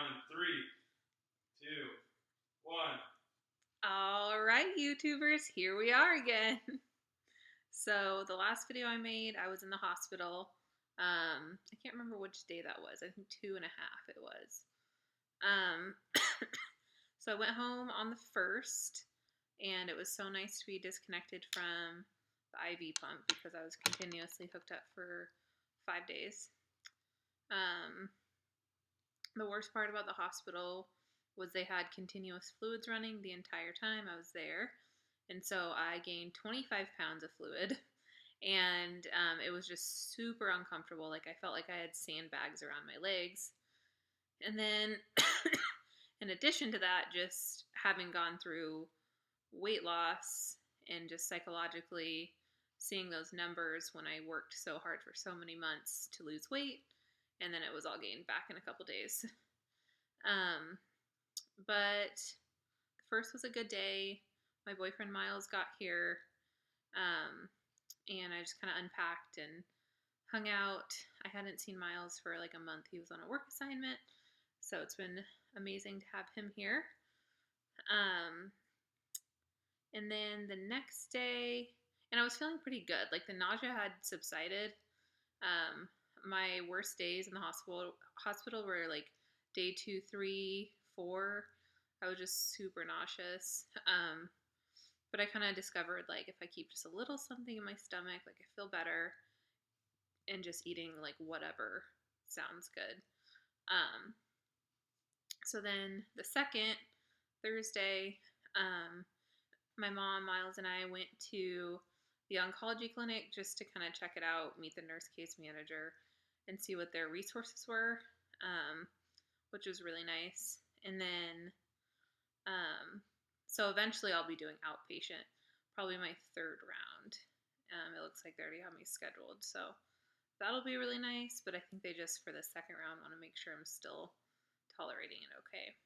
down in 3, 2, 1. All right, YouTubers, here we are again. So the last video I made, I was in the hospital. I can't remember which day that was. I think 2.5 it was. So I went home on the 1st, and it was so nice to be disconnected from the IV pump because I was continuously hooked up for 5 days. The worst part about the hospital was they had continuous fluids running the entire time I was there. And so I gained 25 pounds of fluid. And it was just super uncomfortable. Like, I felt like I had sandbags around my legs. And then, in addition to that, just having gone through weight loss and just psychologically seeing those numbers when I worked so hard for so many months to lose weight, and then it was all gained back in a couple days. But the first was a good day. My boyfriend Miles got here, and I just kind of unpacked and hung out. I hadn't seen Miles for like a month. He was on a work assignment, so it's been amazing to have him here. And then the next day, and I was feeling pretty good. Like, the nausea had subsided. My worst days in the hospital were like day 2, 3, 4. I was just super nauseous. But I kind of discovered, like, if I keep just a little something in my stomach, like, I feel better, and just eating like whatever sounds good. So then the second Thursday, my mom, Miles, and I went to the oncology clinic just to kind of check it out, meet the nurse case manager, and see what their resources were, which was really nice. And then, so eventually I'll be doing outpatient, probably my 3rd round. It looks like they already have me scheduled, so that'll be really nice. But I think they just, for the 2nd round, want to make sure I'm still tolerating it okay.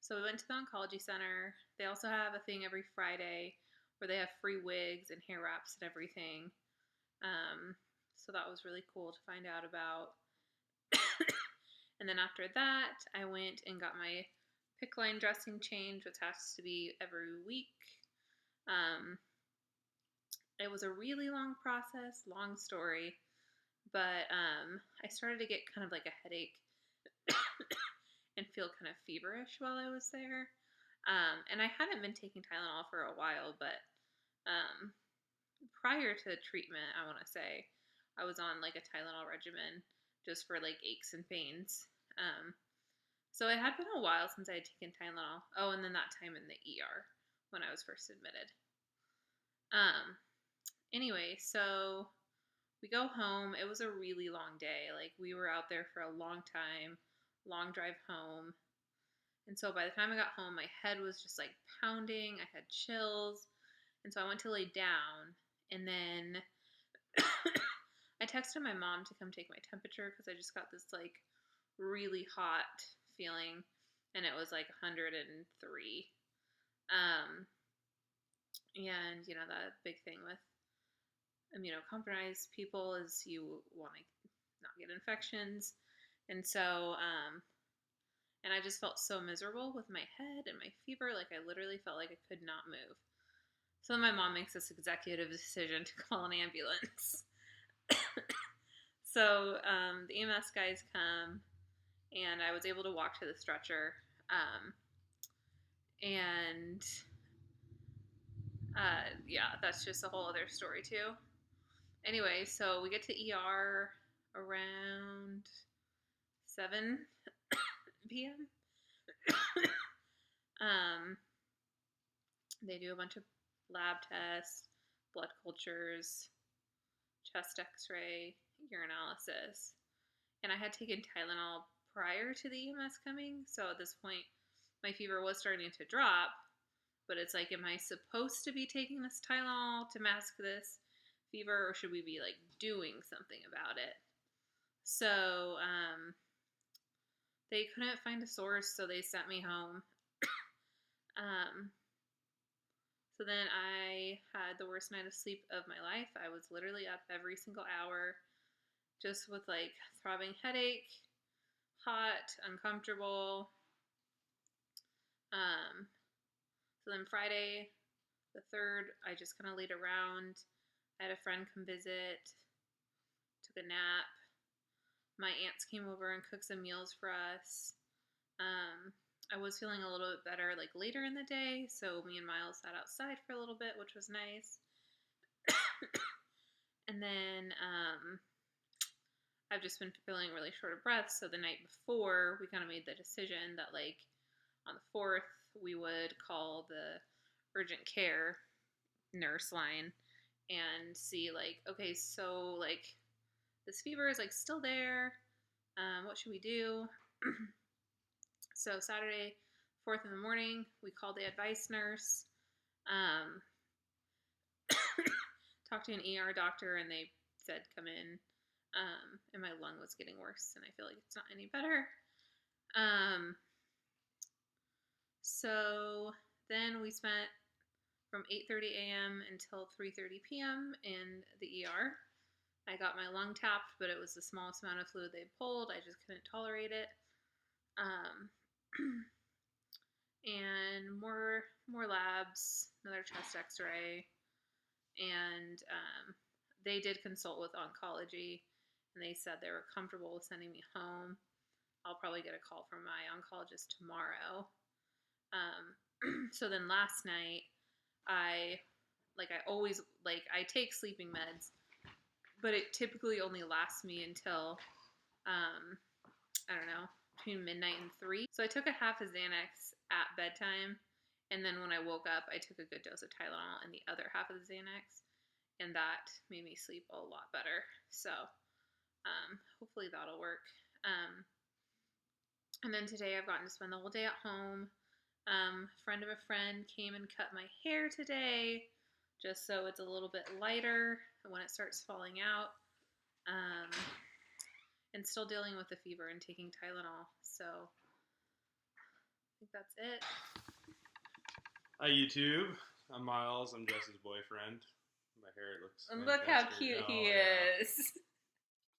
So we went to the oncology center. They also have a thing every Friday where they have free wigs and hair wraps and everything. So that was really cool to find out about. And then after that, I went and got my PICC line dressing changed, which has to be every week. It was a really long process, long story, but I started to get kind of like a headache and feel kind of feverish while I was there. And I hadn't been taking Tylenol for a while, but prior to the treatment, I want to say, I was on like a Tylenol regimen just for like aches and pains. So it had been a while since I had taken Tylenol. Oh, and then that time in the ER when I was first admitted. Anyway, so we go home. It was a really long day. Like, we were out there for a long time, long drive home. And so by the time I got home, my head was just like pounding. I had chills. And so I went to lay down, and then I texted my mom to come take my temperature because I just got this like really hot feeling, and it was like 103. And you know, the big thing with immunocompromised people is you want to not get infections. And so, and I just felt so miserable with my head and my fever. Like, I literally felt like I could not move. So my mom makes this executive decision to call an ambulance. So the EMS guys come, and I was able to walk to the stretcher. And yeah, that's just a whole other story too. Anyway, so we get to ER around 7 p.m. They do a bunch of lab tests, blood cultures, chest x-ray, urinalysis. And I had taken Tylenol prior to the EMS coming, so at this point my fever was starting to drop, but it's like, am I supposed to be taking this Tylenol to mask this fever, or should we be like doing something about it? So they couldn't find a source, so they sent me home. So then I had the worst night of sleep of my life. I was literally up every single hour, just with like throbbing headache, hot, uncomfortable. So then Friday, the 3rd, I just kind of laid around. I had a friend come visit, took a nap. My aunts came over and cooked some meals for us. I was feeling a little bit better like later in the day, so me and Miles sat outside for a little bit, which was nice. And then I've just been feeling really short of breath, so the night before we kind of made the decision that like on the 4th we would call the urgent care nurse line and see like, okay, so like this fever is like still there. What should we do? So Saturday, 4th in the morning, we called the advice nurse, talked to an ER doctor, and they said come in. And my lung was getting worse, and I feel like it's not any better. So then we spent from 8:30 a.m. until 3:30 p.m. in the ER. I got my lung tapped, but it was the smallest amount of fluid they pulled. I just couldn't tolerate it. And more labs, another chest x-ray, and they did consult with oncology, and they said they were comfortable with sending me home. I'll probably get a call from my oncologist tomorrow. So then last night, I take sleeping meds, but it typically only lasts me until, I don't know, between midnight and 3. So I took a half a Xanax at bedtime, and then when I woke up, I took a good dose of Tylenol and the other half of the Xanax, and that made me sleep a lot better. So hopefully that'll work. And then today I've gotten to spend the whole day at home. Friend of a friend came and cut my hair today, just so it's a little bit lighter when it starts falling out. And still dealing with the fever and taking Tylenol. So I think that's it. Hi YouTube. I'm Miles. I'm Jess's boyfriend. My hair looks And look how cute he is.